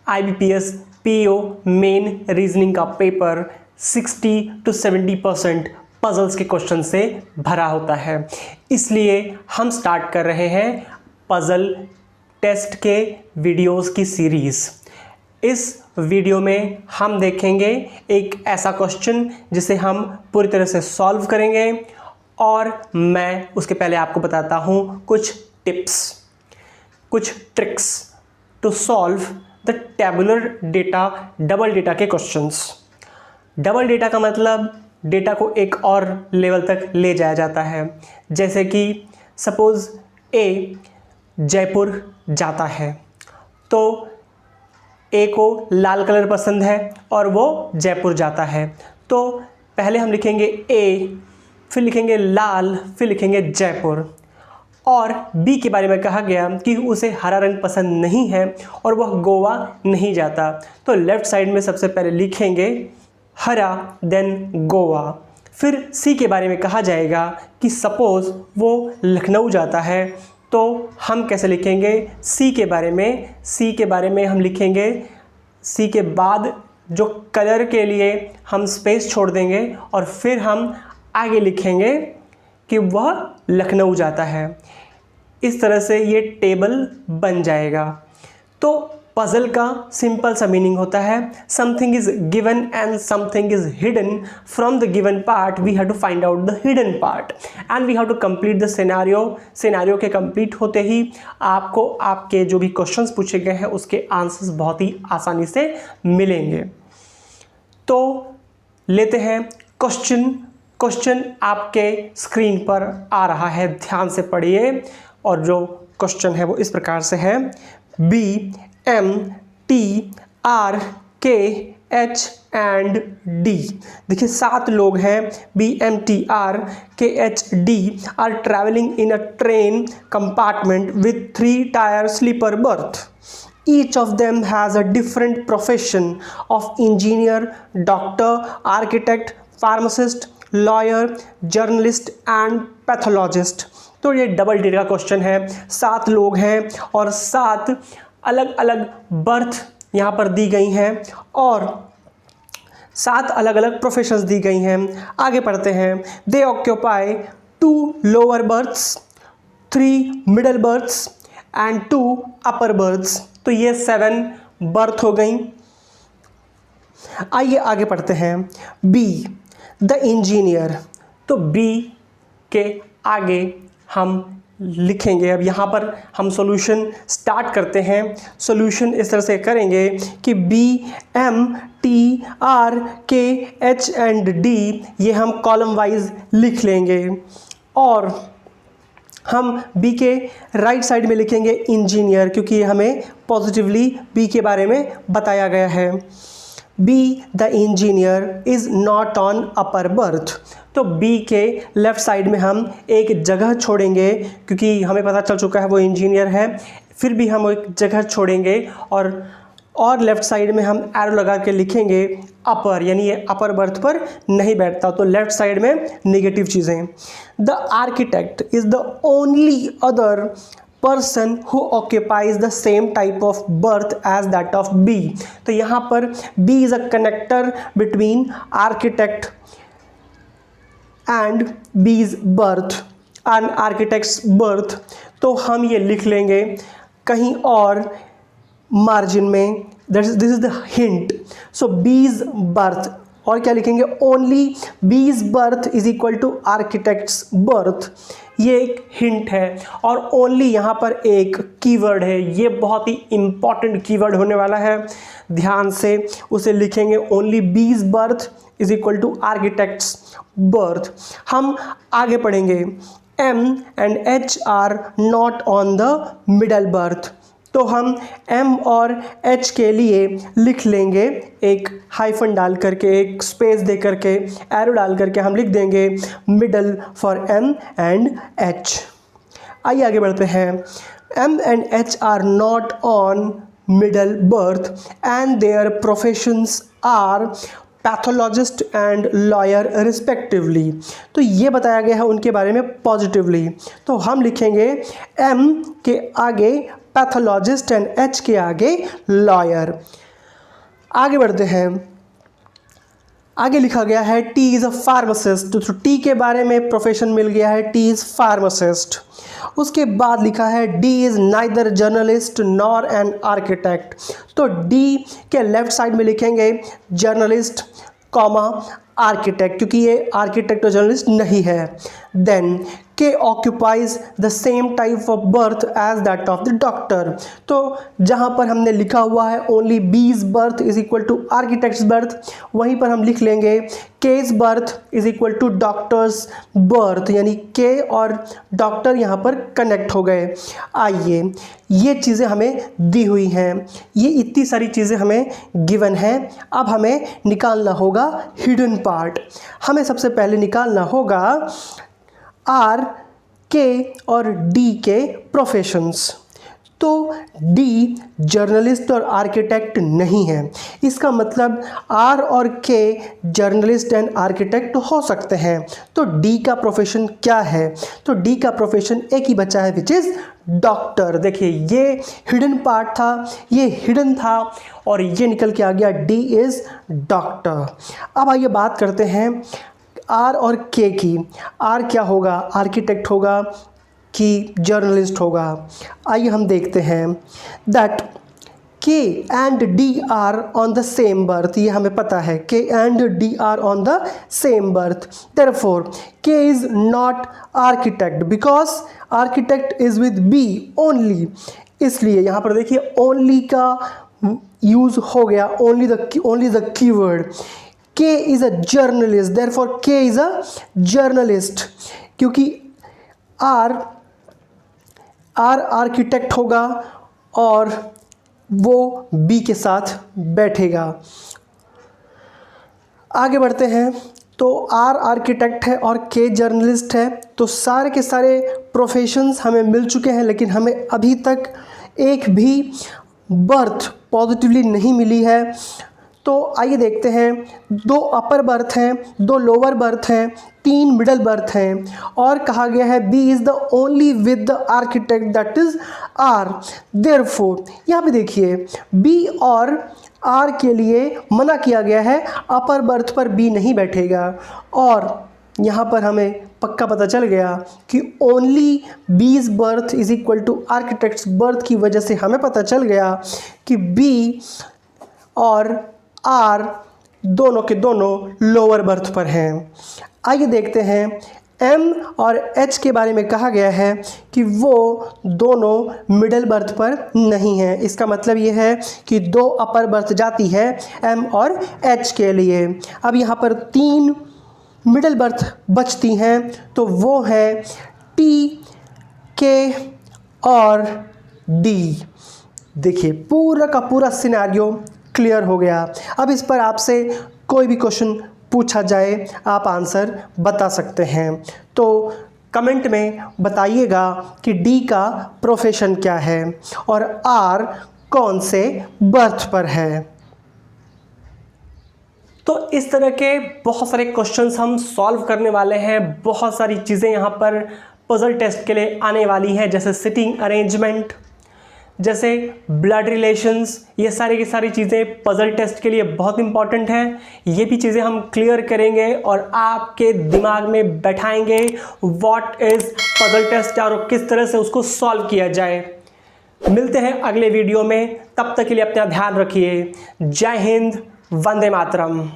IBPS PO main reasoning का paper 60 to 70% puzzles के question से भरा होता है, इसलिए हम स्टार्ट कर रहे हैं पजल टेस्ट के वीडियोस की सीरीज़। इस वीडियो में हम देखेंगे एक ऐसा क्वेश्चन जिसे हम पूरी तरह से सॉल्व करेंगे, और मैं उसके पहले आपको बताता हूँ कुछ टिप्स, कुछ tricks to solve the tabular data double data के क्वेश्चंस। डबल डेटा का मतलब डेटा को एक और लेवल तक ले जाया जाता है। जैसे कि सपोज़ ए जयपुर जाता है, तो ए को लाल कलर पसंद है और वो जयपुर जाता है, तो पहले हम लिखेंगे ए, फिर लिखेंगे लाल, फिर लिखेंगे जयपुर। और बी के बारे में कहा गया कि उसे हरा रंग पसंद नहीं है और वह गोवा नहीं जाता, तो लेफ़्ट साइड में सबसे पहले लिखेंगे हरा देन गोवा। फिर सी के बारे में कहा जाएगा कि सपोज़ वो लखनऊ जाता है, तो हम कैसे लिखेंगे सी के बारे में? सी के बारे में हम लिखेंगे, सी के बाद जो कलर के लिए हम स्पेस छोड़ देंगे और फिर हम आगे लिखेंगे कि वह लखनऊ जाता है। इस तरह से ये टेबल बन जाएगा। तो पजल का सिंपल सा मीनिंग होता है something is given and something is hidden from the given part, we have to find out the hidden part and we have to complete the scenario के कंप्लीट होते ही आपको आपके जो भी क्वेश्चंस पूछे गए हैं उसके आंसर्स बहुत ही आसानी से मिलेंगे। तो लेते हैं क्वेश्चन आपके स्क्रीन पर आ रहा है, ध्यान से पढ़िए। और जो क्वेश्चन है वो इस प्रकार से है, B M T R K H and D. देखिए 7 लोग हैं, B M T R K H D are travelling in a train compartment with 3 tier sleeper berth. Each of them has a different profession of engineer, doctor, architect, pharmacist, lawyer, journalist and pathologist। तो ये double data का question है। 7 लोग हैं और 7 अलग अलग birth यहाँ पर दी गई हैं और 7 अलग अलग प्रोफेशंस दी गई हैं। आगे पढ़ते हैं। They occupy 2 lower berths, 3 middle berths and 2 upper berths. तो ये 7 बर्थ हो गई। आइए आगे पढ़ते हैं। Be the engineer. तो बी के आगे हम लिखेंगे, अब यहाँ पर हम सॉल्यूशन स्टार्ट करते हैं। सॉल्यूशन इस तरह से करेंगे कि B M T R K H and D ये हम कॉलम वाइज लिख लेंगे, और हम बी के राइट साइड में लिखेंगे इंजीनियर, क्योंकि हमें पॉजिटिवली बी के बारे में बताया गया है। Be the engineer is not on upper berth. तो बी के लेफ़्ट साइड में हम एक जगह छोड़ेंगे, क्योंकि हमें पता चल चुका है वो इंजीनियर है, फिर भी हम एक जगह छोड़ेंगे और लेफ़्ट साइड में हम एरो लगा के लिखेंगे अपर, यानी ये अपर बर्थ पर नहीं बैठता, तो लेफ़्ट साइड में नेगेटिव चीज़ें। The architect is the only other person who occupies the same type of berth as that of B. तो यहाँ पर B is a connector between architect and B's berth and architect's berth. तो हम ये लिख लेंगे कहीं और मार्जिन में, this is the hint. So B's berth, और क्या लिखेंगे, only B's berth is equal to architect's berth. ये एक हिंट है, और ओनली यहाँ पर एक कीवर्ड है, ये बहुत ही इंपॉर्टेंट कीवर्ड होने वाला है, ध्यान से उसे लिखेंगे। Only B's berth is equal to architect's berth. हम आगे पढ़ेंगे। M and H are not on the middle berth. तो हम M और H के लिए लिख लेंगे एक हाइफन डाल करके, एक स्पेस दे करके, एरो डाल करके हम लिख देंगे middle for M and H। आइए आगे बढ़ते हैं। M and H are not on middle berth and their professions are pathologist and lawyer respectively. तो ये बताया गया है उनके बारे में पॉजिटिवली, तो हम लिखेंगे M के आगे पैथोलॉजिस्ट एंड एच के आगे लॉयर। आगे बढ़ते हैं, आगे लिखा गया है टी इज़ अ फार्मासिस्ट, तो टी के बारे में प्रोफेशन मिल गया है, टी इज़ फार्मासिस्ट। उसके बाद लिखा है D is neither journalist nor an architect, तो डी के लेफ्ट साइड में लिखेंगे जर्नलिस्ट कॉमा आर्किटेक्ट, क्योंकि ये आर्किटेक्ट और जर्नलिस्ट नहीं है। देन के occupies the same type of berth as that of the doctor, तो जहाँ पर हमने लिखा हुआ है only B's berth is equal to architect's berth, वहीं पर हम लिख लेंगे case berth is equal to doctor's berth, यानी के और डॉक्टर यहाँ पर कनेक्ट हो गए। आइए, ये चीज़ें हमें दी हुई हैं, ये इतनी सारी चीज़ें हमें गिवन हैं। अब हमें निकालना होगा हिडन पार्ट। हमें सबसे पहले निकालना होगा आर के और डी के प्रोफेशंस। तो डी जर्नलिस्ट और आर्किटेक्ट नहीं है, इसका मतलब आर और के जर्नलिस्ट एंड आर्किटेक्ट हो सकते हैं। तो डी का प्रोफेशन क्या है? तो डी का प्रोफेशन एक ही बचा है, विच इज़ डॉक्टर। देखिए, ये हिडन पार्ट था, ये हिडन था और ये निकल के आ गया डी इज़ डॉक्टर। अब आइए बात करते हैं आर और के की। आर क्या होगा? आर्किटेक्ट होगा कि जर्नलिस्ट होगा? आइए हम देखते हैं that K and D are on the same berth, ये हमें पता है, K and D are on the same berth. Therefore K is not architect because architect is with B only, इसलिए यहाँ पर देखिए ओनली का यूज हो गया, only the keyword. K is a journalist, therefore K is a journalist, क्योंकि R architect होगा और वो बी के साथ बैठेगा। आगे बढ़ते हैं, तो आर आर्किटेक्ट है और के जर्नलिस्ट है, तो सारे के सारे प्रोफेशंस हमें मिल चुके हैं, लेकिन हमें अभी तक एक भी बर्थ पॉजिटिवली नहीं मिली है। तो आइए देखते हैं, 2 अपर बर्थ हैं, 2 लोअर बर्थ हैं, 3 मिडल बर्थ हैं और कहा गया है B is the only with the architect that is R. Therefore यहाँ पे देखिए बी और आर के लिए मना किया गया है, अपर बर्थ पर बी नहीं बैठेगा। और यहाँ पर हमें पक्का पता चल गया कि only B's berth is equal to architect's berth की वजह से हमें पता चल गया कि बी और आर दोनों के दोनों लोअर बर्थ पर हैं। आइए देखते हैं, एम और एच के बारे में कहा गया है कि वो दोनों मिडल बर्थ पर नहीं हैं। इसका मतलब ये है कि 2 अपर बर्थ जाती है एम और एच के लिए। अब यहाँ पर 3 मिडल बर्थ बचती हैं, तो वो है टी, के और डी। देखिए, पूरा का पूरा सिनेरियो क्लियर हो गया। अब इस पर आपसे कोई भी क्वेश्चन पूछा जाए, आप आंसर बता सकते हैं। तो कमेंट में बताइएगा कि डी का प्रोफेशन क्या है और आर कौन से बर्थ पर है। तो इस तरह के बहुत सारे क्वेश्चंस हम सॉल्व करने वाले हैं। बहुत सारी चीज़ें यहाँ पर पजल टेस्ट के लिए आने वाली हैं, जैसे सिटिंग अरेंजमेंट, जैसे ब्लड रिलेशंस, ये सारी की सारी चीज़ें पजल टेस्ट के लिए बहुत इंपॉर्टेंट हैं। ये भी चीज़ें हम क्लियर करेंगे और आपके दिमाग में बैठाएंगे व्हाट इज़ पजल टेस्ट और किस तरह से उसको सॉल्व किया जाए। मिलते हैं अगले वीडियो में, तब तक के लिए अपना ध्यान रखिए। जय हिंद, वंदे मातरम।